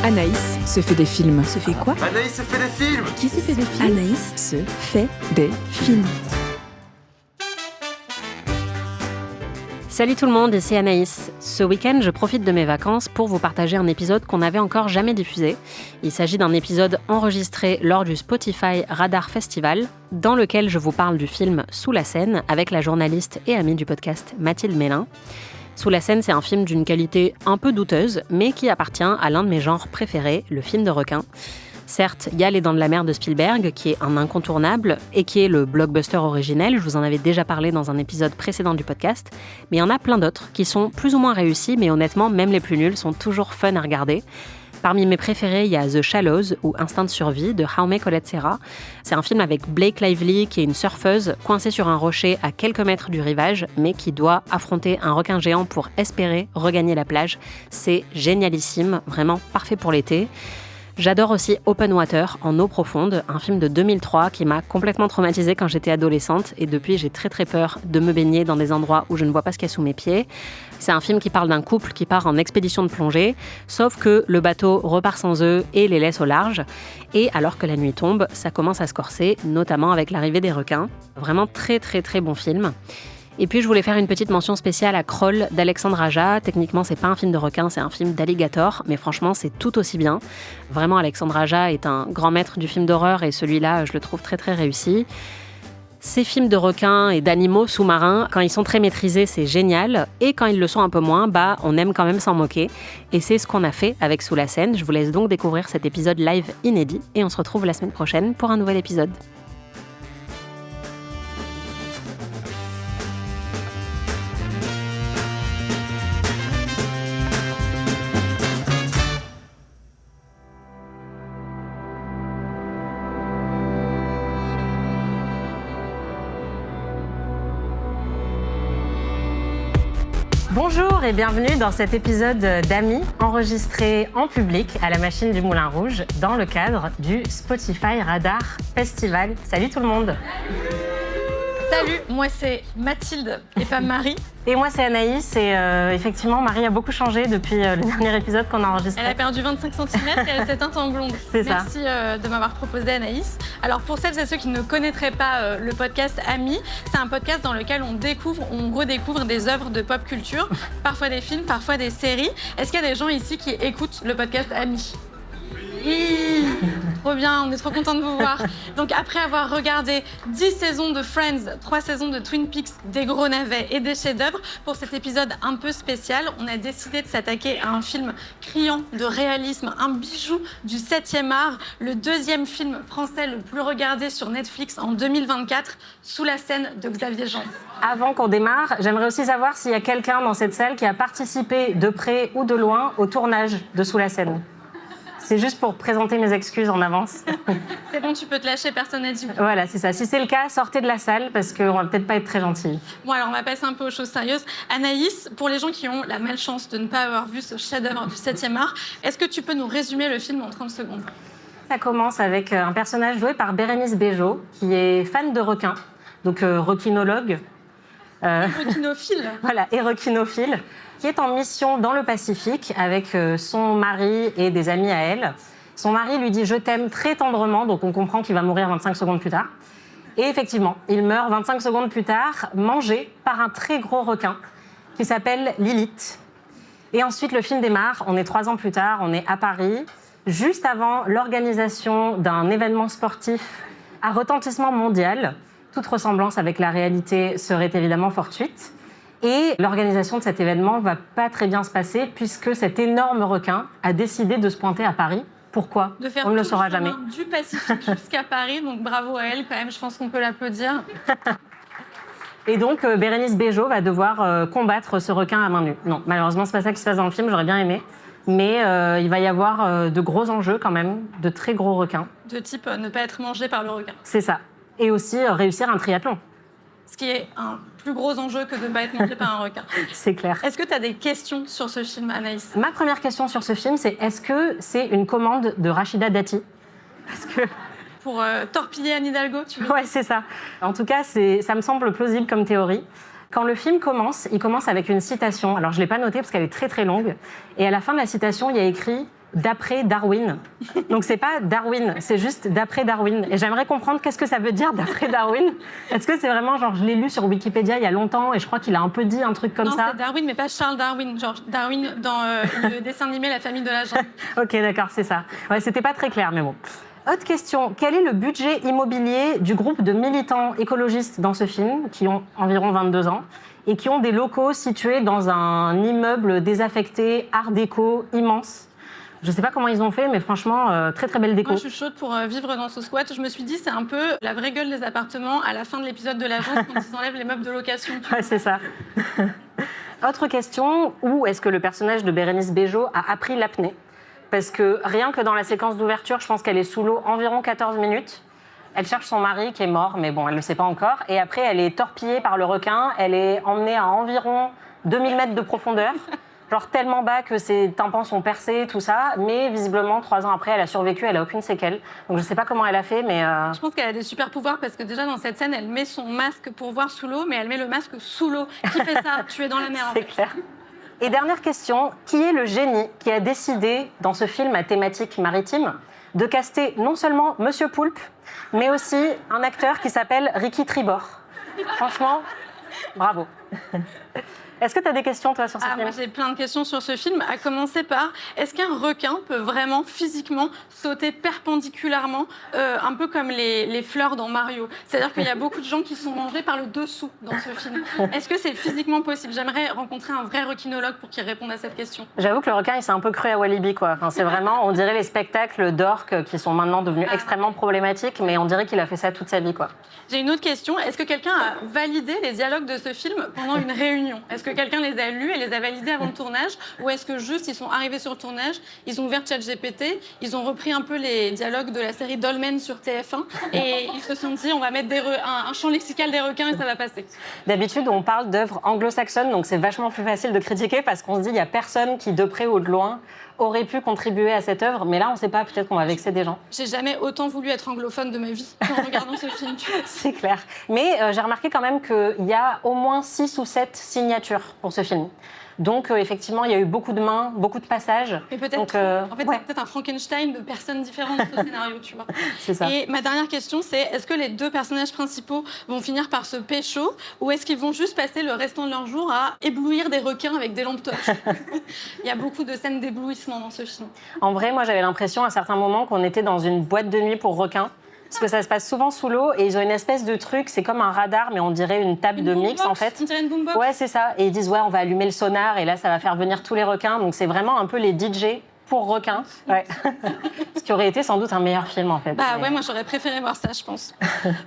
Anaïs se fait des films. Se fait quoi? Anaïs se fait des films. Qui se fait des films? Anaïs se fait des films. Salut tout le monde, ici Anaïs. Ce week-end, je profite de mes vacances pour vous partager un épisode qu'on n'avait encore jamais diffusé. Il s'agit d'un épisode enregistré lors du Spotify Radar Festival, dans lequel je vous parle du film Sous la Seine avec la journaliste et amie du podcast Mathilde Mélin. Sous la Seine, c'est un film d'une qualité un peu douteuse, mais qui appartient à l'un de mes genres préférés, le film de requin. Certes, il y a Les Dents de la Mer de Spielberg, qui est un incontournable et qui est le blockbuster originel, je vous en avais déjà parlé dans un épisode précédent du podcast, mais il y en a plein d'autres qui sont plus ou moins réussis, mais honnêtement, même les plus nuls sont toujours fun à regarder. Parmi mes préférés, il y a The Shallows ou Instinct de survie de Jaume Collet-Serra. C'est un film avec Blake Lively, qui est une surfeuse coincée sur un rocher à quelques mètres du rivage, mais qui doit affronter un requin géant pour espérer regagner la plage. C'est génialissime, vraiment parfait pour l'été. J'adore aussi Open Water, en eau profonde, un film de 2003 qui m'a complètement traumatisée quand j'étais adolescente et depuis j'ai très peur de me baigner dans des endroits où je ne vois pas ce qu'il y a sous mes pieds. C'est un film qui parle d'un couple qui part en expédition de plongée, sauf que le bateau repart sans eux et les laisse au large. Et alors que la nuit tombe, ça commence à se corser, notamment avec l'arrivée des requins. Vraiment très bon film. Et puis je voulais faire une petite mention spéciale à Kroll d'Alexandre Aja. Techniquement, c'est pas un film de requin, c'est un film d'alligator, mais franchement, c'est tout aussi bien. Vraiment, Alexandre Aja est un grand maître du film d'horreur et celui-là, je le trouve très réussi. Ces films de requins et d'animaux sous-marins, quand ils sont très maîtrisés, c'est génial. Et quand ils le sont un peu moins, on aime quand même s'en moquer. Et c'est ce qu'on a fait avec Sous la Seine. Je vous laisse donc découvrir cet épisode live inédit et on se retrouve la semaine prochaine pour un nouvel épisode. Bonjour et bienvenue dans cet épisode d'Amis enregistré en public à la machine du Moulin Rouge dans le cadre du Spotify Radar Festival. Salut tout le monde. Salut, moi c'est Mathilde et pas Marie. Et moi c'est Anaïs et effectivement Marie a beaucoup changé depuis le dernier épisode qu'on a enregistré. Elle a perdu 25 cm et elle s'est teinte en blonde. C'est ça. Merci de m'avoir proposé Anaïs. Alors pour celles et ceux qui ne connaîtraient pas le podcast Amis, c'est un podcast dans lequel on redécouvre des œuvres de pop culture, parfois des films, parfois des séries. Est-ce qu'il y a des gens ici qui écoutent le podcast Amis ? Oui, trop bien, on est trop contents de vous voir. Donc après avoir regardé 10 saisons de Friends, 3 saisons de Twin Peaks, des gros navets et des chefs-d'œuvre, pour cet épisode un peu spécial, on a décidé de s'attaquer à un film criant de réalisme, un bijou du 7e art, le 2e film français le plus regardé sur Netflix en 2024, Sous la Seine de Xavier Jean. Avant qu'on démarre, j'aimerais aussi savoir s'il y a quelqu'un dans cette salle qui a participé de près ou de loin au tournage de Sous la Seine. C'est juste pour présenter mes excuses en avance. C'est bon, tu peux te lâcher, personne n'a dit. Voilà, c'est ça. Si c'est le cas, sortez de la salle parce qu'on va peut-être pas être très gentils. Bon, alors on va passer un peu aux choses sérieuses. Anaïs, pour les gens qui ont la malchance de ne pas avoir vu ce chef-d'œuvre du 7e art, est-ce que tu peux nous résumer le film en 30 secondes ? Ça commence avec un personnage joué par Bérénice Bejo, qui est fan de requins, donc requinologue. Requinophile. Voilà, et requinophile, qui est en mission dans le Pacifique avec son mari et des amis à elle. Son mari lui dit « je t'aime » très tendrement, donc on comprend qu'il va mourir 25 secondes plus tard. Et effectivement, il meurt 25 secondes plus tard, mangé par un très gros requin qui s'appelle Lilith. Et ensuite, le film démarre, on est 3 ans plus tard, on est à Paris, juste avant l'organisation d'un événement sportif à retentissement mondial. Toute ressemblance avec la réalité serait évidemment fortuite. Et l'organisation de cet événement va pas très bien se passer puisque cet énorme requin a décidé de se pointer à Paris. Pourquoi ? De faire on ne le tout saura le jamais. chemin du Pacifique jusqu'à Paris, donc bravo à elle quand même, je pense qu'on peut l'applaudir. Et donc Bérénice Bejo va devoir combattre ce requin à main nue. Non, malheureusement c'est pas ça qui se passe dans le film, j'aurais bien aimé. Mais il va y avoir de gros enjeux quand même, de très gros requins. De type ne pas être mangé par le requin. C'est ça. Et aussi réussir un triathlon. Ce qui est un plus gros enjeu que de ne pas être mangé par un requin. C'est clair. Est-ce que tu as des questions sur ce film, Anaïs ? Ma première question sur ce film, c'est est-ce que c'est une commande de Rachida Dati ? Parce que... Pour torpiller Anne Hidalgo, tu veux ? Ouais, c'est ça. En tout cas, ça me semble plausible comme théorie. Quand le film commence, il commence avec une citation. Alors, je ne l'ai pas notée parce qu'elle est très longue. Et à la fin de la citation, il y a écrit d'après Darwin. Donc c'est pas Darwin, c'est juste d'après Darwin. Et j'aimerais comprendre qu'est-ce que ça veut dire d'après Darwin. Est-ce que c'est vraiment genre je l'ai lu sur Wikipédia il y a longtemps et je crois qu'il a un peu dit un truc comme ça. Non, c'est Darwin, mais pas Charles Darwin. Genre Darwin dans le dessin animé La famille de la jungle. Ok, d'accord, c'est ça. Ouais, c'était pas très clair, mais bon. Autre question, quel est le budget immobilier du groupe de militants écologistes dans ce film, qui ont environ 22 ans, et qui ont des locaux situés dans un immeuble désaffecté, art déco, immense? Je sais pas comment ils ont fait, mais franchement, très très belle déco. Moi, je suis chaude pour vivre dans ce squat. Je me suis dit, c'est un peu la vraie gueule des appartements à la fin de l'épisode de l'agence quand ils enlèvent les meubles de location. Ouais, c'est ça. Autre question, où est-ce que le personnage de Bérénice Bejo a appris l'apnée? Parce que rien que dans la séquence d'ouverture, je pense qu'elle est sous l'eau environ 14 minutes. Elle cherche son mari qui est mort, mais bon, elle ne le sait pas encore. Et après, elle est torpillée par le requin. Elle est emmenée à environ 2000 mètres de profondeur. Genre tellement bas que ses tympans sont percés, tout ça. Mais visiblement, 3 ans après, elle a survécu, elle n'a aucune séquelle. Donc je ne sais pas comment elle a fait, mais... Je pense qu'elle a des super pouvoirs parce que déjà dans cette scène, elle met son masque pour voir sous l'eau, mais elle met le masque sous l'eau. Qui fait ça? Tu es dans la mer. C'est clair. Et dernière question, qui est le génie qui a décidé, dans ce film à thématique maritime, de caster non seulement Monsieur Poulpe, mais aussi un acteur qui s'appelle Ricky Tribord? Franchement, bravo. Est-ce que tu as des questions, toi, sur ce film? Moi, j'ai plein de questions sur ce film, à commencer par, est-ce qu'un requin peut vraiment, physiquement, sauter perpendiculairement, un peu comme les fleurs dans Mario? C'est-à-dire qu'il y a beaucoup de gens qui sont mangés par le dessous dans ce film. Est-ce que c'est physiquement possible? J'aimerais rencontrer un vrai requinologue pour qu'il réponde à cette question. J'avoue que le requin, il s'est un peu cru à Walibi, quoi. Enfin, c'est vraiment, on dirait les spectacles d'orques qui sont maintenant devenus extrêmement problématiques, mais on dirait qu'il a fait ça toute sa vie, quoi. J'ai une autre question. Est-ce que quelqu'un a validé les dialogues de ce film pendant une réunion? Est-ce que quelqu'un les a lus et les a validés avant le tournage? Ou est-ce que juste, ils sont arrivés sur le tournage, ils ont ouvert ChatGPT, ils ont repris un peu les dialogues de la série Dolmen sur TF1 et ils se sont dit, on va mettre un champ lexical des requins et ça va passer? D'habitude, on parle d'œuvres anglo-saxonnes, donc c'est vachement plus facile de critiquer parce qu'on se dit, il n'y a personne qui, de près ou de loin, aurait pu contribuer à cette œuvre. Mais là, on ne sait pas, peut-être qu'on va vexer des gens. J'ai jamais autant voulu être anglophone de ma vie en regardant ce film. C'est clair. Mais j'ai remarqué quand même qu'il y a au moins 6 ou 7 signatures pour ce film. Donc, effectivement, il y a eu beaucoup de mains, beaucoup de passages. Mais peut-être, donc, en fait, c'est peut-être un Frankenstein de personnes différentes dans ce scénario, tu vois. C'est ça. Et ma dernière question, c'est est-ce que les deux personnages principaux vont finir par se pécho ou est-ce qu'ils vont juste passer le restant de leur jour à éblouir des requins avec des lampes torches? Il y a beaucoup de scènes d'éblouissement dans ce film. En vrai, moi, j'avais l'impression à certains moments qu'on était dans une boîte de nuit pour requins. Parce que ça se passe souvent sous l'eau et ils ont une espèce de truc, c'est comme un radar, mais on dirait une table de mix en fait. On dirait une boombox. Ouais, c'est ça. Et ils disent, ouais, on va allumer le sonar et là, ça va faire venir tous les requins. Donc c'est vraiment un peu les DJ pour requins. Ouais. Ce qui aurait été sans doute un meilleur film en fait. Bah ouais, moi j'aurais préféré voir ça, je pense.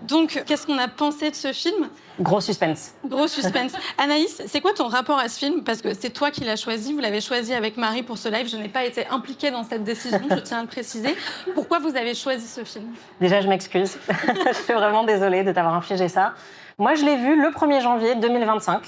Donc, qu'est-ce qu'on a pensé de ce film? Gros suspense. Gros suspense. Anaïs, c'est quoi ton rapport à ce film? Parce que c'est toi qui l'as choisi, vous l'avez choisi avec Marie pour ce live. Je n'ai pas été impliquée dans cette décision, je tiens à le préciser. Pourquoi vous avez choisi ce film? Déjà, je m'excuse. Je suis vraiment désolée de t'avoir infligé ça. Moi, je l'ai vu le 1er janvier 2025.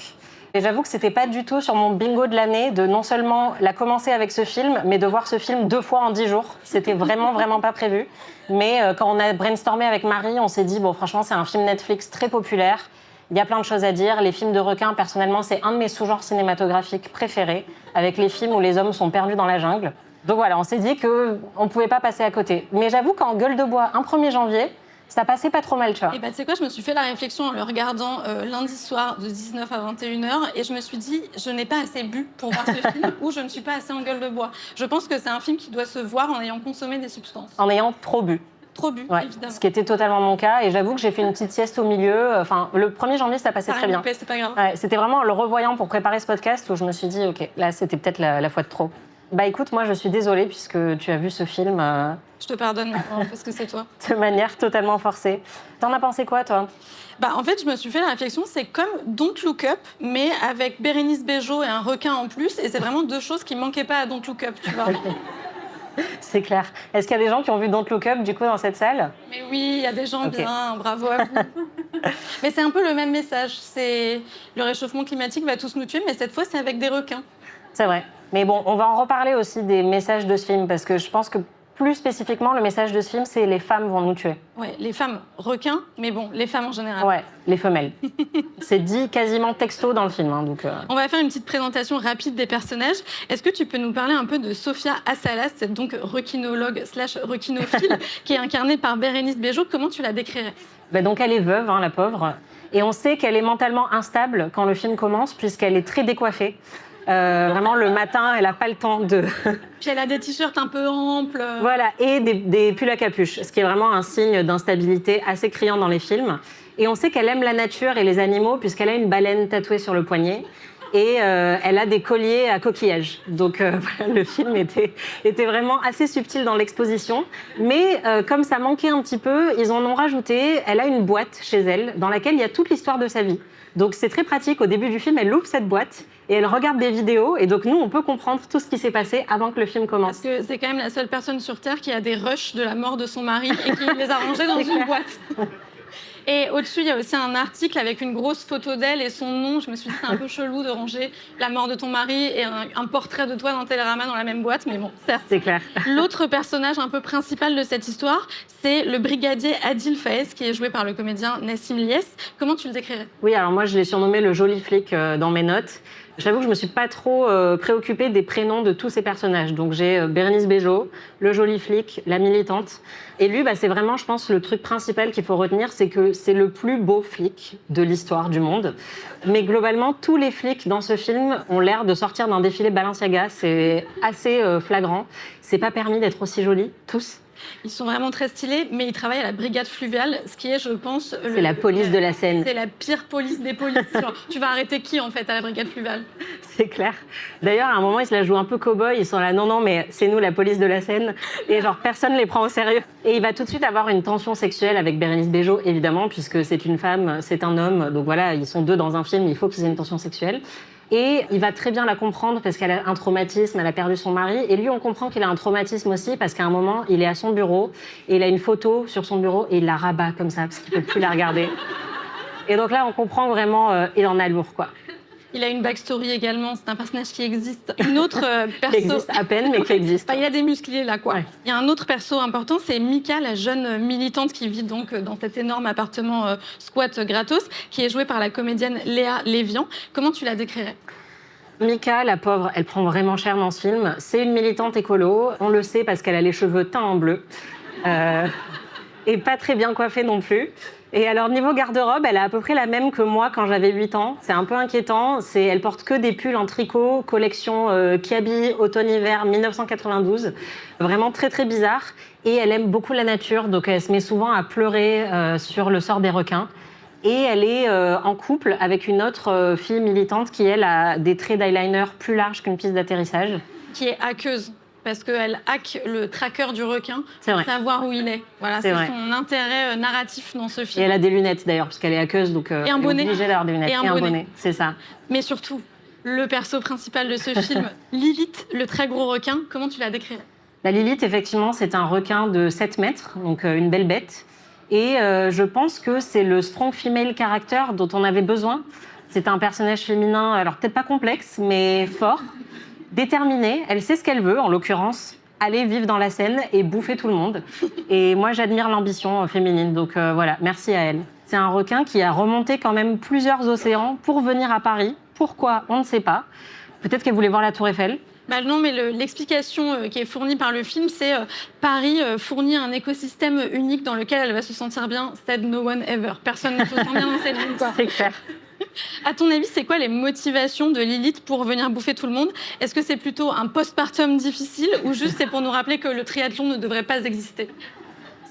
Et j'avoue que c'était pas du tout sur mon bingo de l'année de non seulement la commencer avec ce film, mais de voir ce film 2 fois en 10 jours. C'était vraiment, vraiment pas prévu. Mais quand on a brainstormé avec Marie, on s'est dit, bon, franchement, c'est un film Netflix très populaire. Il y a plein de choses à dire. Les films de requins, personnellement, c'est un de mes sous-genres cinématographiques préférés, avec les films où les hommes sont perdus dans la jungle. Donc voilà, on s'est dit qu'on ne pouvait pas passer à côté. Mais j'avoue qu'en Gueule de bois, un 1er janvier, ça passait pas trop mal, tu vois. Et bah, tu sais quoi, je me suis fait la réflexion en le regardant lundi soir de 19 à 21h et je me suis dit, je n'ai pas assez bu pour voir ce film ou je ne suis pas assez en gueule de bois. Je pense que c'est un film qui doit se voir en ayant consommé des substances. En ayant trop bu. Trop bu, ouais, évidemment. Ce qui était totalement mon cas. Et j'avoue que j'ai fait une petite sieste au milieu. Enfin, le 1er janvier, ça passait très bien. C'est pas grave. Ouais, c'était vraiment le revoyant pour préparer ce podcast où je me suis dit, OK, là, c'était peut-être la fois de trop. Bah écoute, moi, je suis désolée puisque tu as vu ce film... Je te pardonne parce que c'est toi. De manière totalement forcée. T'en as pensé quoi, toi? Bah, en fait, je me suis fait la réflexion, c'est comme Don't Look Up, mais avec Bérénice Bejo et un requin en plus. Et c'est vraiment 2 choses qui manquaient pas à Don't Look Up, tu vois. C'est clair. Est-ce qu'il y a des gens qui ont vu Don't Look Up, du coup, dans cette salle? Mais oui, il y a des gens bien, bravo à vous. Mais c'est un peu le même message. C'est le réchauffement climatique va tous nous tuer, mais cette fois, c'est avec des requins. C'est vrai. Mais bon, on va en reparler aussi des messages de ce film, parce que je pense que Plus spécifiquement, le message de ce film, c'est les femmes vont nous tuer. Ouais, les femmes requins, mais bon, les femmes en général. Ouais, les femelles. C'est dit quasiment texto dans le film. Donc, On va faire une petite présentation rapide des personnages. Est-ce que tu peux nous parler un peu de Sophia Assalas, cette donc requinologue / requinophile, qui est incarnée par Bérénice Bejo? Comment tu la décrirais? Donc elle est veuve, la pauvre. Et on sait qu'elle est mentalement instable quand le film commence, puisqu'elle est très décoiffée. Vraiment, le matin, elle n'a pas le temps de... Puis elle a des t-shirts un peu amples. Voilà, et des pulls à capuche, ce qui est vraiment un signe d'instabilité assez criant dans les films. Et on sait qu'elle aime la nature et les animaux, puisqu'elle a une baleine tatouée sur le poignet. Et elle a des colliers à coquillages. Donc voilà, le film était vraiment assez subtil dans l'exposition. Mais comme ça manquait un petit peu, ils en ont rajouté. Elle a une boîte chez elle dans laquelle il y a toute l'histoire de sa vie. Donc c'est très pratique. Au début du film, elle ouvre cette boîte et elle regarde des vidéos. Et donc nous, on peut comprendre tout ce qui s'est passé avant que le film commence. Parce que c'est quand même la seule personne sur Terre qui a des rushs de la mort de son mari et qui les a rangés dans une boîte. Et au-dessus, il y a aussi un article avec une grosse photo d'elle et son nom. Je me suis dit, c'est un peu chelou de ranger la mort de ton mari et un portrait de toi dans Télérama dans la même boîte, mais bon, certes. C'est clair. L'autre personnage un peu principal de cette histoire, c'est le brigadier Adil Faez, qui est joué par le comédien Nassim Lies. Comment tu le décrirais? Oui, alors moi, je l'ai surnommé le joli flic dans mes notes. J'avoue que je ne me suis pas trop préoccupée des prénoms de tous ces personnages. Donc j'ai Bérénice Bejo, le joli flic, la militante. Et lui, c'est vraiment, je pense, le truc principal qu'il faut retenir, c'est que c'est le plus beau flic de l'histoire du monde. Mais globalement, tous les flics dans ce film ont l'air de sortir d'un défilé Balenciaga. C'est assez flagrant. C'est pas permis d'être aussi jolis, tous. Ils sont vraiment très stylés, mais ils travaillent à la brigade fluviale, ce qui est, je pense... C'est la police de la Seine. C'est la pire police des polices. Tu vas arrêter qui, en fait, à la brigade fluviale? C'est clair. D'ailleurs, à un moment, ils se la jouent un peu cow-boy. Ils sont là, non, mais c'est nous, la police de la Seine. Et genre, personne ne les prend au sérieux. Et il va tout de suite avoir une tension sexuelle avec Bérénice Bejo, évidemment, puisque c'est une femme, c'est un homme. Donc voilà, ils sont deux dans un film, il faut qu'ils aient une tension sexuelle. Et il va très bien la comprendre parce qu'elle a un traumatisme, elle a perdu son mari. Et lui, on comprend qu'il a un traumatisme aussi parce qu'à un moment, il est à son bureau et il a une photo sur son bureau et il la rabat comme ça parce qu'il ne peut plus la regarder. Et donc là, on comprend vraiment, il en a lourd, quoi. Il a une backstory également, c'est un personnage qui existe. Une autre perso... Qui existe à peine, mais qui existe. Il y a des muscliers là, quoi. Ouais. Il y a un autre perso important, c'est Mika, la jeune militante qui vit donc dans cet énorme appartement squat gratos, qui est jouée par la comédienne Léa Lévian. Comment tu la décrirais? Mika, la pauvre, elle prend vraiment cher dans ce film. C'est une militante écolo, on le sait parce qu'elle a les cheveux teints en bleu. Et pas très bien coiffée non plus. Et alors, niveau garde-robe, elle a à peu près la même que moi quand j'avais 8 ans. C'est un peu inquiétant. Elle porte que des pulls en tricot, collection Kiabi, automne-hiver 1992. Vraiment très, très bizarre. Et elle aime beaucoup la nature, donc elle se met souvent à pleurer sur le sort des requins. Et elle est en couple avec une autre fille militante qui, elle, a des traits d'eyeliner plus larges qu'une piste d'atterrissage. Qui est hackeuse. Parce qu'elle hack le tracker du requin pour savoir où il est. Voilà, c'est son intérêt narratif dans ce film. Et elle a des lunettes d'ailleurs, parce qu'elle est hackeuse, donc et un bonnet. Elle est obligée d'avoir des lunettes. Et un bonnet. C'est ça. Mais surtout, le perso principal de ce film, Lilith, le très gros requin, comment tu la décrirais? La Lilith, effectivement, c'est un requin de 7 mètres, donc une belle bête. Et je pense que c'est le strong female character dont on avait besoin. C'est un personnage féminin, alors peut-être pas complexe, mais fort. Déterminée, elle sait ce qu'elle veut, en l'occurrence, aller vivre dans la Seine et bouffer tout le monde. Et moi, j'admire l'ambition féminine, donc voilà, merci à elle. C'est un requin qui a remonté quand même plusieurs océans pour venir à Paris. Pourquoi? On ne sait pas. Peut-être qu'elle voulait voir la Tour Eiffel. Non, mais l'explication qui est fournie par le film, c'est Paris fournit un écosystème unique dans lequel elle va se sentir bien, said no one ever. Personne ne se sent bien dans cette ville, quoi. C'est clair. À ton avis, c'est quoi les motivations de Lilith pour venir bouffer tout le monde? Est-ce que c'est plutôt un postpartum difficile ou juste c'est pour nous rappeler que le triathlon ne devrait pas exister?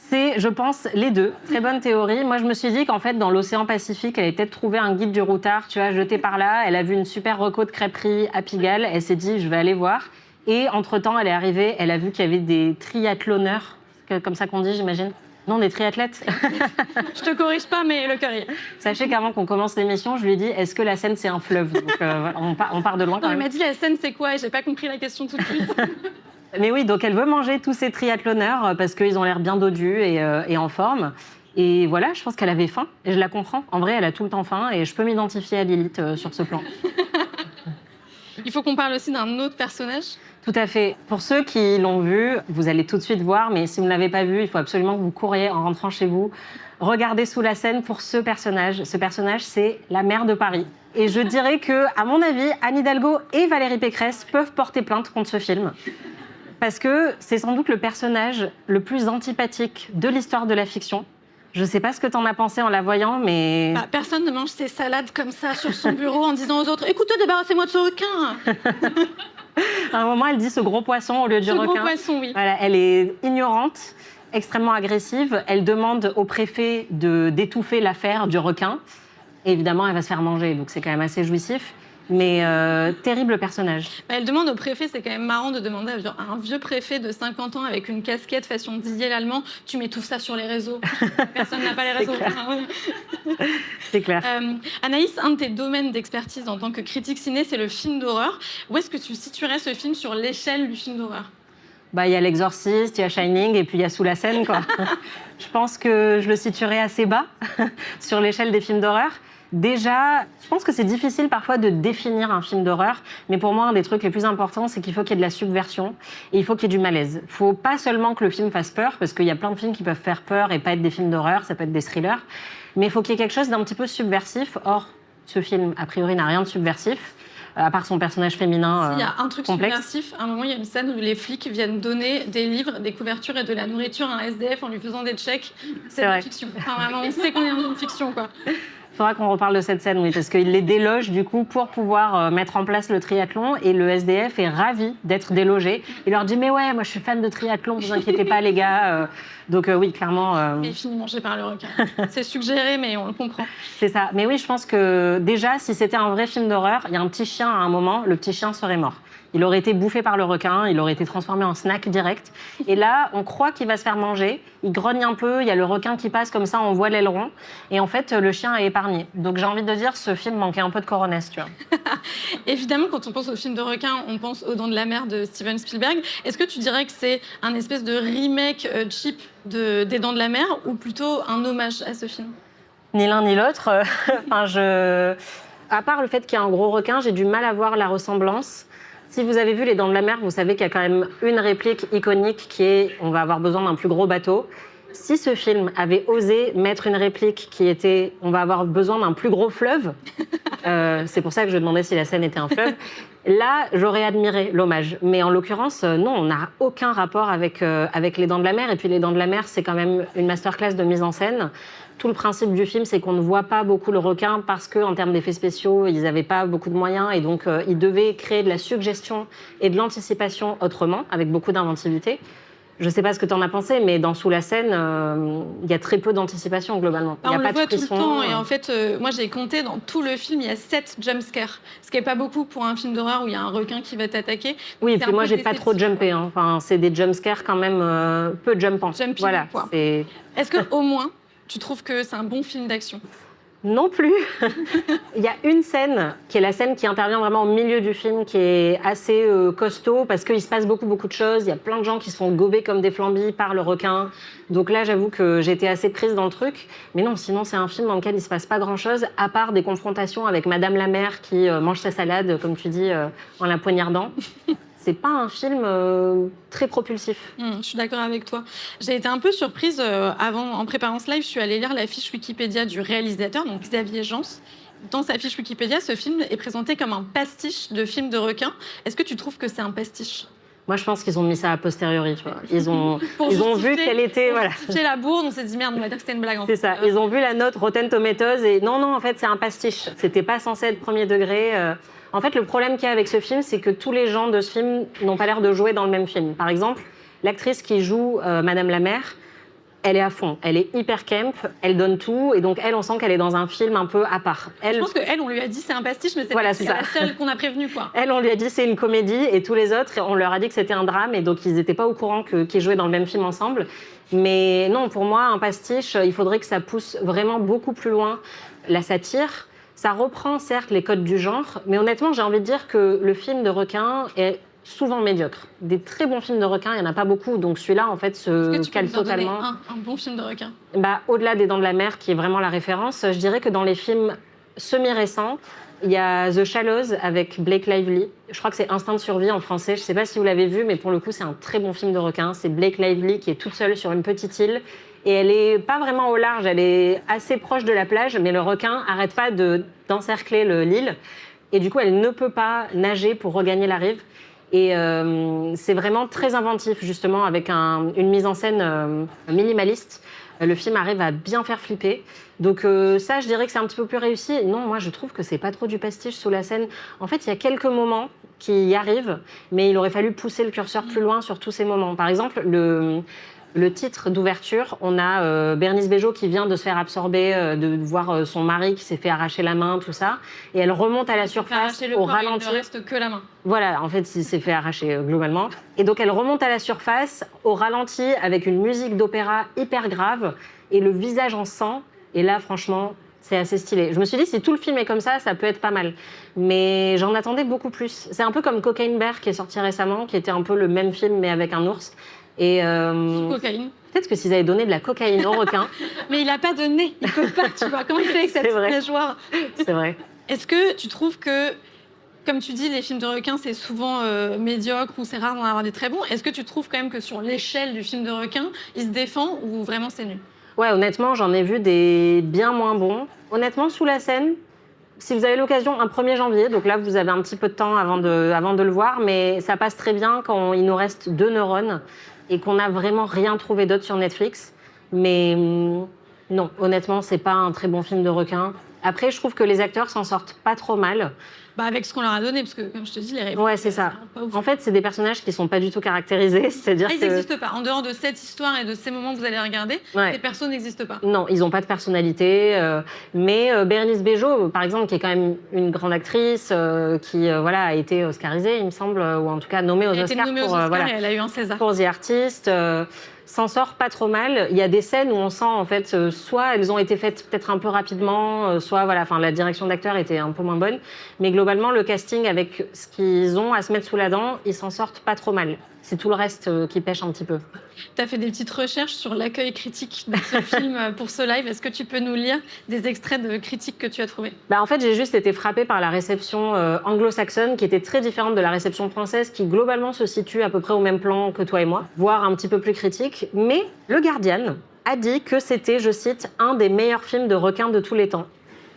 C'est, je pense, les deux. Très bonne théorie. Moi, je me suis dit qu'en fait, dans l'océan Pacifique, elle avait peut-être trouvé un guide du routard, tu vois, jeté par là. Elle a vu une super reco de crêperie à Pigalle. Elle s'est dit, je vais aller voir. Et entre-temps, elle est arrivée, elle a vu qu'il y avait des triathlonneurs, comme ça qu'on dit, j'imagine. Non, des triathlètes. Je te corrige pas, mais le cœur y est. Sachez qu'avant qu'on commence l'émission, je lui ai dit, est-ce que la Seine, c'est un fleuve? Donc, on part de loin quand même. Elle m'a dit, la Seine, c'est quoi? Et j'ai pas compris la question tout de suite. Mais oui, donc elle veut manger tous ces triathlonneurs parce qu'ils ont l'air bien dodus et en forme. Et voilà, je pense qu'elle avait faim et je la comprends. En vrai, elle a tout le temps faim et je peux m'identifier à Lilith sur ce plan. Il faut qu'on parle aussi d'un autre personnage. Tout à fait. Pour ceux qui l'ont vu, vous allez tout de suite voir, mais si vous ne l'avez pas vu, il faut absolument que vous couriez en rentrant chez vous. Regardez Sous la Seine pour ce personnage. Ce personnage, c'est la maire de Paris. Et je dirais que, à mon avis, Anne Hidalgo et Valérie Pécresse peuvent porter plainte contre ce film. Parce que c'est sans doute le personnage le plus antipathique de l'histoire de la fiction. Je ne sais pas ce que tu en as pensé en la voyant, mais... Personne ne mange ses salades comme ça sur son bureau en disant aux autres « Écoutez, débarrassez-moi de ce requin !» À un moment, elle dit ce gros poisson au lieu du requin. Ce gros poisson, oui. Voilà, elle est ignorante, extrêmement agressive. Elle demande au préfet d'étouffer l'affaire du requin. Et évidemment, elle va se faire manger, donc c'est quand même assez jouissif. Mais terrible personnage. Elle demande au préfet, c'est quand même marrant de demander à un vieux préfet de 50 ans avec une casquette façon Didier l'Allemand, tu m'étouffes ça sur les réseaux. Personne n'a pas les réseaux. C'est clair. Anaïs, un de tes domaines d'expertise en tant que critique ciné, c'est le film d'horreur. Où est-ce que tu situerais ce film sur l'échelle du film d'horreur ? Il y a L'Exorciste, il y a Shining et puis il y a Sous la Seine, quoi. Je pense que je le situerais assez bas sur l'échelle des films d'horreur. Déjà, je pense que c'est difficile parfois de définir un film d'horreur, mais pour moi, un des trucs les plus importants, c'est qu'il faut qu'il y ait de la subversion et il faut qu'il y ait du malaise. Il ne faut pas seulement que le film fasse peur, parce qu'il y a plein de films qui peuvent faire peur et pas être des films d'horreur, ça peut être des thrillers, mais il faut qu'il y ait quelque chose d'un petit peu subversif. Or, ce film, a priori, n'a rien de subversif, à part son personnage féminin Il y a un truc complexe. subversif. À un moment, il y a une scène où les flics viennent donner des livres, des couvertures et de la nourriture à un SDF en lui faisant des checks. C'est de la fiction. Enfin, vraiment, on sait qu'on est dans une fiction, quoi. Il faudra qu'on reparle de cette scène, oui, parce qu'il les déloge du coup pour pouvoir mettre en place le triathlon et le SDF est ravi d'être délogé. Il leur dit mais ouais, moi je suis fan de triathlon, vous inquiétez pas les gars. Donc oui, clairement. Il finit mangé par le requin. C'est suggéré, mais on le comprend. C'est ça. Mais oui, je pense que déjà, si c'était un vrai film d'horreur, il y a un petit chien à un moment, le petit chien serait mort. Il aurait été bouffé par le requin, il aurait été transformé en snack direct. Et là, on croit qu'il va se faire manger. Il grogne un peu, il y a le requin qui passe comme ça, on voit l'aileron. Et en fait, le chien est épargné. Donc j'ai envie de dire, ce film manquait un peu de coronesse, tu vois. Évidemment, quand on pense au film de requin, on pense aux Dents de la Mer de Steven Spielberg. Est-ce que tu dirais que c'est un espèce de remake cheap des Dents de la Mer ou plutôt un hommage à ce film ? Ni l'un ni l'autre. À part le fait qu'il y a un gros requin, j'ai du mal à voir la ressemblance. Si vous avez vu Les Dents de la Mer, vous savez qu'il y a quand même une réplique iconique qui est « on va avoir besoin d'un plus gros bateau ». Si ce film avait osé mettre une réplique qui était « on va avoir besoin d'un plus gros fleuve », c'est pour ça que je demandais si la Seine était un fleuve, là, j'aurais admiré l'hommage. Mais en l'occurrence, non, on n'a aucun rapport avec Les Dents de la Mer. Et puis Les Dents de la Mer, c'est quand même une masterclass de mise en scène. Tout le principe du film, c'est qu'on ne voit pas beaucoup le requin parce qu'en termes d'effets spéciaux, ils n'avaient pas beaucoup de moyens et donc ils devaient créer de la suggestion et de l'anticipation autrement, avec beaucoup d'inventivité. Je ne sais pas ce que tu en as pensé, mais dans Sous la Seine, il y a très peu d'anticipation globalement. On le voit tout le temps et en fait, moi j'ai compté dans tout le film, il y a 7 jumpscares. Ce qui n'est pas beaucoup pour un film d'horreur où il y a un requin qui va t'attaquer. Oui, et puis moi j'ai pas trop jumpé. Hein. Enfin, c'est des jumpscares quand même peu jumpants. Voilà. Est-ce qu'au moins, tu trouves que c'est un bon film d'action ? Non plus. Il y a une scène, qui est la scène qui intervient vraiment au milieu du film, qui est assez costaud, parce qu'il se passe beaucoup de choses. Il y a plein de gens qui se font gober comme des flambis par le requin. Donc là, j'avoue que j'étais assez prise dans le truc. Mais non, sinon, c'est un film dans lequel il ne se passe pas grand-chose, à part des confrontations avec Madame la Mère qui mange sa salade, comme tu dis, en la poignardant. C'est pas un film très propulsif. Je suis d'accord avec toi. J'ai été un peu surprise en préparant ce live. Je suis allée lire la fiche Wikipédia du réalisateur, donc Xavier Jans. Dans sa fiche Wikipédia, ce film est présenté comme un pastiche de film de requin. Est-ce que tu trouves que c'est un pastiche ? Moi, je pense qu'ils ont mis ça a posteriori. Tu vois. Ils ont vu quelle était... Pour justifier la bourde, on s'est dit merde, on va dire que c'était une blague. C'est ça. Ils ont vu la note Rotten Tomatoes et non, en fait, c'est un pastiche. C'était pas censé être premier degré. En fait, le problème qu'il y a avec ce film, c'est que tous les gens de ce film n'ont pas l'air de jouer dans le même film. Par exemple, l'actrice qui joue Madame la Mère, elle est à fond. Elle est hyper camp, elle donne tout. Et donc, elle, on sent qu'elle est dans un film un peu à part. Je pense qu'elle, on lui a dit c'est un pastiche, mais c'est la seule qu'on a prévenue, quoi. Elle, on lui a dit c'est une comédie. Et tous les autres, on leur a dit que c'était un drame. Et donc, ils n'étaient pas au courant qu'ils jouaient dans le même film ensemble. Mais non, pour moi, un pastiche, il faudrait que ça pousse vraiment beaucoup plus loin la satire. Ça reprend certes les codes du genre, mais honnêtement, j'ai envie de dire que le film de requin est souvent médiocre. Des très bons films de requin, il n'y en a pas beaucoup, donc celui-là, en fait, se cale totalement. Un bon film de requin. Au-delà des Dents de la Mer, qui est vraiment la référence, je dirais que dans les films semi-récent. Il y a The Shallows avec Blake Lively. Je crois que c'est Instinct de survie en français. Je ne sais pas si vous l'avez vu, mais pour le coup, c'est un très bon film de requin. C'est Blake Lively qui est toute seule sur une petite île. Et elle n'est pas vraiment au large, elle est assez proche de la plage, mais le requin n'arrête pas d'encercler l'île. Et du coup, elle ne peut pas nager pour regagner la rive. Et c'est vraiment très inventif, justement, avec une mise en scène minimaliste. Le film arrive à bien faire flipper. Donc ça, je dirais que c'est un petit peu plus réussi. Non, moi, je trouve que c'est pas trop du pastiche sous la scène. En fait, il y a quelques moments qui y arrivent, mais il aurait fallu pousser le curseur plus loin sur tous ces moments. Par exemple, le titre d'ouverture, on a Bérénice Bejo qui vient de se faire absorber, de voir son mari qui s'est fait arracher la main, tout ça. Et elle remonte à la surface au ralenti. Il ne reste que la main. Voilà, en fait, il s'est fait arracher globalement. Et donc, elle remonte à la surface au ralenti avec une musique d'opéra hyper grave et le visage en sang. Et là, franchement, c'est assez stylé. Je me suis dit, si tout le film est comme ça peut être pas mal. Mais j'en attendais beaucoup plus. C'est un peu comme Cocaine Bear qui est sorti récemment, qui était un peu le même film mais avec un ours. Et Sous cocaïne. Peut-être que s'ils avaient donné de la cocaïne au requin. Mais il n'a pas de nez, il peut pas, tu vois. Comment il fait avec cette nageoire? C'est vrai. Est-ce que tu trouves que, comme tu dis, les films de requins, c'est souvent médiocre ou c'est rare d'en avoir des très bons. Est-ce que tu trouves quand même que sur l'échelle du film de requin, il se défend ou vraiment c'est nul? Ouais, honnêtement, j'en ai vu des bien moins bons. Honnêtement, Sous la Seine, si vous avez l'occasion, un 1er janvier, donc là, vous avez un petit peu de temps avant de le voir, mais ça passe très bien quand il nous reste 2 neurones et qu'on n'a vraiment rien trouvé d'autre sur Netflix. Mais non, honnêtement, c'est pas un très bon film de requin. Après, je trouve que les acteurs s'en sortent pas trop mal. Bah avec ce qu'on leur a donné, parce que comme je te dis, les réponses... Ouais, c'est ça. En fait, c'est des personnages qui sont pas du tout caractérisés, c'est-à-dire ils n'existent pas. En dehors de cette histoire et de ces moments que vous allez regarder, ces persos n'existent pas. Non, ils n'ont pas de personnalité. Mais Bérénice Bejo, par exemple, qui est quand même une grande actrice, qui a été oscarisée, il me semble, ou en tout cas nommée aux Oscars. Et elle a eu un César. Pour The Artist. S'en sort pas trop mal. Il y a des scènes où on sent, en fait, soit elles ont été faites peut-être un peu rapidement, soit la direction d'acteur était un peu moins bonne. Mais globalement, le casting, avec ce qu'ils ont à se mettre sous la dent, ils s'en sortent pas trop mal. C'est tout le reste qui pêche un petit peu. Tu as fait des petites recherches sur l'accueil critique de ce film pour ce live. Est-ce que tu peux nous lire des extraits de critiques que tu as trouvés? En fait, j'ai juste été frappée par la réception anglo-saxonne qui était très différente de la réception française qui, globalement, se situe à peu près au même plan que toi et moi, voire un petit peu plus critique. Mais le Guardian a dit que c'était, je cite, un des meilleurs films de requins de tous les temps.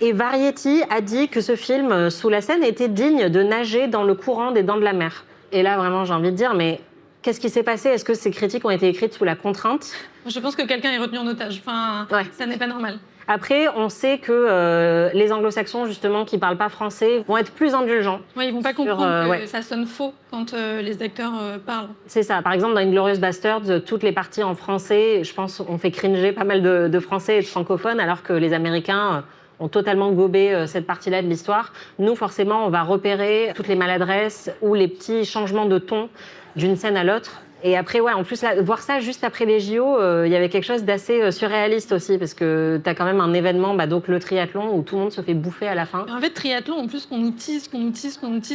Et Variety a dit que ce film, Sous la Seine, était digne de nager dans le courant des Dents de la Mer. Et là, vraiment, j'ai envie de dire, mais qu'est-ce qui s'est passé? Est-ce que ces critiques ont été écrites sous la contrainte? Je pense que quelqu'un est retenu en otage. Ça n'est pas normal. Après, on sait que les anglo-saxons, justement, qui ne parlent pas français, vont être plus indulgents. Oui, ils ne vont pas comprendre que ça sonne faux quand les acteurs parlent. C'est ça. Par exemple, dans Inglourious Basterds, toutes les parties en français, je pense, on fait cringer pas mal de Français et de francophones, alors que les Américains ont totalement gobé cette partie-là de l'histoire. Nous, forcément, on va repérer toutes les maladresses ou les petits changements de ton d'une scène à l'autre. Et après, en plus, là, voir ça juste après les JO, il y avait quelque chose d'assez surréaliste aussi, parce que tu as quand même un événement, donc le triathlon, où tout le monde se fait bouffer à la fin. En fait, triathlon, en plus, qu'on nous tease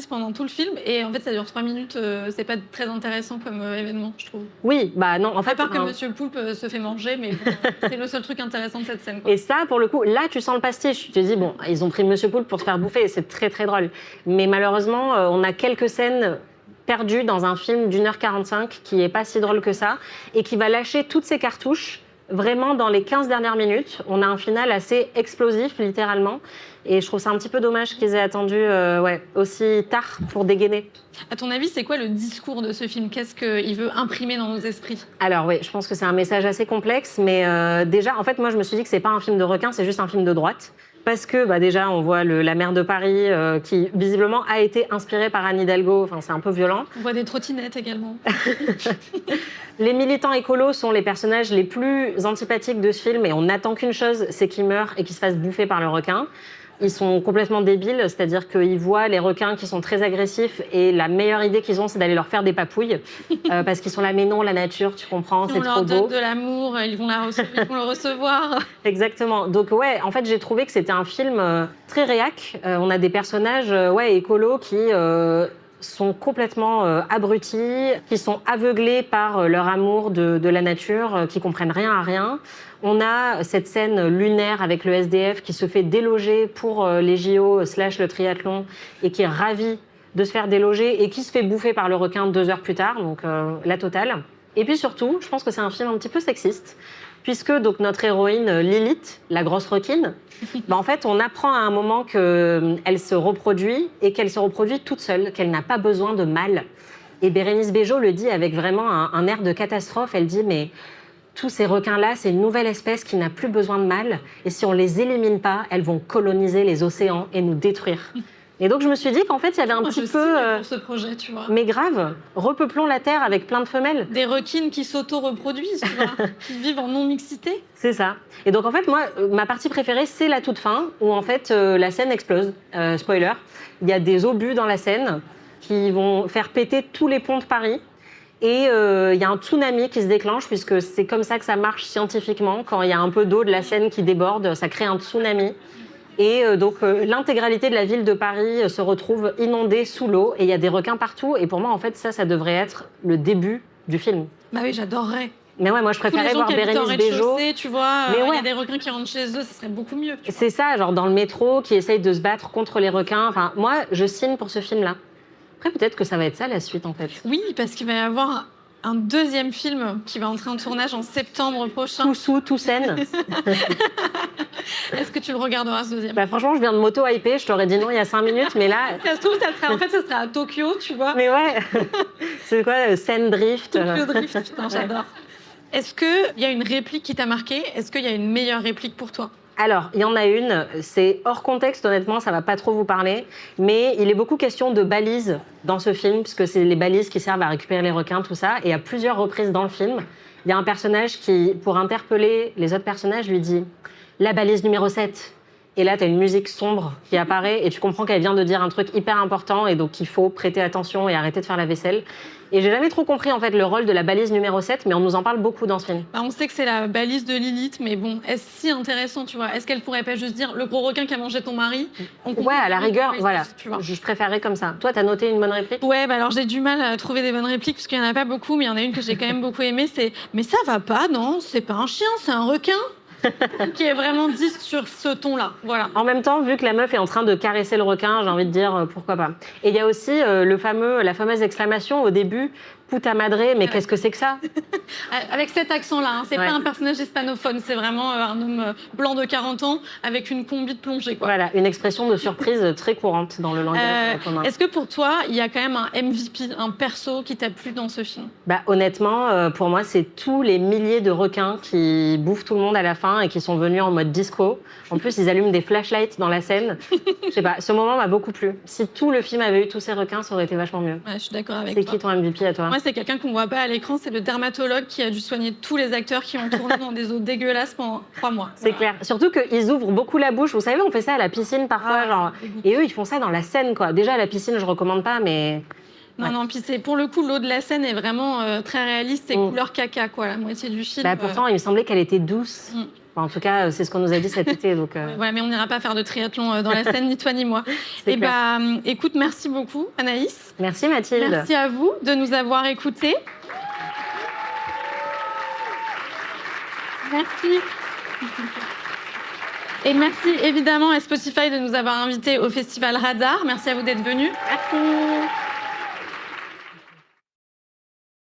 pendant tout le film, et en fait, ça dure 3 minutes, c'est pas très intéressant comme événement, je trouve. Oui, non, en fait... À part que Monsieur Poulpe se fait manger, mais bon, c'est le seul truc intéressant de cette scène, quoi. Et ça, pour le coup, là, tu sens le pastiche. Tu te dis, bon, ils ont pris Monsieur Poulpe pour se faire bouffer, et c'est très, très drôle. Mais malheureusement, on a quelques scènes perdu dans un film d'1h45 qui n'est pas si drôle que ça et qui va lâcher toutes ses cartouches vraiment dans les 15 dernières minutes. On a un final assez explosif, littéralement. Et je trouve ça un petit peu dommage qu'ils aient attendu aussi tard pour dégainer. À ton avis, c'est quoi le discours de ce film? Qu'est-ce qu'il veut imprimer dans nos esprits? Alors oui, je pense que c'est un message assez complexe. Mais déjà, en fait, moi, je me suis dit que c'est pas un film de requin, c'est juste un film de droite. Parce que déjà, on voit la maire de Paris qui, visiblement, a été inspirée par Anne Hidalgo. Enfin, c'est un peu violent. On voit des trottinettes également. Les militants écolos sont les personnages les plus antipathiques de ce film et on n'attend qu'une chose, c'est qu'ils meurent et qu'ils se fassent bouffer par le requin. Ils sont complètement débiles, c'est-à-dire qu'ils voient les requins qui sont très agressifs et la meilleure idée qu'ils ont, c'est d'aller leur faire des papouilles parce qu'ils sont là, mais non, la nature, tu comprends, c'est trop beau. On leur donne de l'amour, ils vont le recevoir. Exactement. Donc en fait, j'ai trouvé que c'était un film très réac. On a des personnages écolos qui sont complètement abrutis, qui sont aveuglés par leur amour de la nature, qui comprennent rien à rien. On a cette scène lunaire avec le SDF qui se fait déloger pour les JO / le triathlon et qui est ravi de se faire déloger et qui se fait bouffer par le requin 2 heures plus tard, donc la totale. Et puis surtout, je pense que c'est un film un petit peu sexiste, puisque donc notre héroïne Lilith, la grosse requine, en fait, on apprend à un moment qu'elle se reproduit et qu'elle se reproduit toute seule, qu'elle n'a pas besoin de mâle. Et Bérénice Bejo le dit avec vraiment un air de catastrophe. Elle dit, mais tous ces requins-là, c'est une nouvelle espèce qui n'a plus besoin de mâle. Et si on les élimine pas, elles vont coloniser les océans et nous détruire. Et donc, je me suis dit qu'en fait, il y avait un petit peu... pour ce projet, tu vois. Mais grave, repeuplons la Terre avec plein de femelles. Des requines qui s'auto-reproduisent, tu vois, qui vivent en non-mixité. C'est ça. Et donc, en fait, moi, ma partie préférée, c'est la toute fin, où en fait, la Seine explose. Spoiler. Il y a des obus dans la Seine qui vont faire péter tous les ponts de Paris. Et il y a un tsunami qui se déclenche, puisque c'est comme ça que ça marche scientifiquement. Quand il y a un peu d'eau de la Seine qui déborde, ça crée un tsunami. Et donc, l'intégralité de la ville de Paris se retrouve inondée sous l'eau et il y a des requins partout. Et pour moi, en fait, ça devrait être le début du film. Bah oui, j'adorerais. Mais ouais, moi, je préférais voir Bérénice Bejo. Tu vois, mais il y a des requins qui rentrent chez eux, ça serait beaucoup mieux. C'est ça, genre dans le métro, qui essaye de se battre contre les requins. Enfin, moi, je signe pour ce film-là. Après, peut-être que ça va être ça, la suite, en fait. Oui, parce qu'il va y avoir un deuxième film qui va entrer en tournage en septembre prochain. Tout sous, tout scène. Est-ce que tu le regarderas, ce deuxième? Franchement, je viens de m'auto-hyper. Je t'aurais dit non il y a 5 minutes, mais là... Ça se trouve, ça serait à Tokyo, tu vois. Mais ouais. C'est quoi, scène drift? Tokyo Drift, putain, j'adore. Est-ce qu'il y a une réplique qui t'a marqué? Est-ce qu'il y a une meilleure réplique pour toi? Alors, il y en a une, c'est hors contexte, honnêtement, ça va pas trop vous parler, mais il est beaucoup question de balises dans ce film, puisque c'est les balises qui servent à récupérer les requins, tout ça, et à plusieurs reprises dans le film, il y a un personnage qui, pour interpeller les autres personnages, lui dit « La balise numéro 7 ». Et là, tu as une musique sombre qui apparaît et tu comprends qu'elle vient de dire un truc hyper important et donc il faut prêter attention et arrêter de faire la vaisselle. Et j'ai jamais trop compris en fait le rôle de la balise numéro 7, mais on nous en parle beaucoup dans ce film. Bah, on sait que c'est la balise de Lilith, mais bon, est-ce si intéressant, tu vois? Est-ce qu'elle pourrait pas juste dire le gros requin qui a mangé ton mari? Ouais, à la rigueur, voilà. Je préférerais comme ça. Toi, t'as noté une bonne réplique? Ouais, bah alors j'ai du mal à trouver des bonnes répliques parce qu'il y en a pas beaucoup, mais il y en a une que j'ai quand même beaucoup aimée, c'est « Mais ça va pas, non? C'est pas un chien, c'est un requin !» qui est vraiment dit sur ce ton-là. Voilà. En même temps, vu que la meuf est en train de caresser le requin, j'ai envie de dire pourquoi pas. Et il y a aussi la fameuse exclamation au début, puta madre, mais qu'est-ce que c'est que ça? Avec cet accent-là, hein. C'est pas un personnage hispanophone, c'est vraiment un homme blanc de 40 ans avec une combi de plongée, quoi. Voilà, une expression de surprise très courante dans le langage commun. Est-ce que pour toi, il y a quand même un MVP, un perso qui t'a plu dans ce film? Bah, honnêtement, pour moi, c'est tous les milliers de requins qui bouffent tout le monde à la fin et qui sont venus en mode disco. En plus, ils allument des flashlights dans la scène. Je sais pas, ce moment m'a beaucoup plu. Si tout le film avait eu tous ces requins, ça aurait été vachement mieux. Ouais, je suis d'accord avec toi. C'est qui ton MVP à toi? Moi, c'est quelqu'un qu'on voit pas à l'écran, c'est le dermatologue qui a dû soigner tous les acteurs qui ont tourné dans des eaux dégueulasses pendant 3 mois. C'est clair. Surtout qu'ils ouvrent beaucoup la bouche. Vous savez, on fait ça à la piscine parfois, genre. Et eux, ils font ça dans la Seine, quoi. Déjà, à la piscine, je recommande pas, mais... Non, non, puis pour le coup, l'eau de la Seine est vraiment très réaliste et couleur caca, quoi, la moitié du film. Pourtant, il me semblait qu'elle était douce. Enfin, en tout cas, c'est ce qu'on nous a dit cet été. Donc, ouais, mais on n'ira pas faire de triathlon dans la Seine, ni toi ni moi. Et écoute, merci beaucoup, Anaïs. Merci, Mathilde. Merci à vous de nous avoir écoutés. Merci. Et merci évidemment à Spotify de nous avoir invités au Festival Radar. Merci à vous d'être venus. Merci.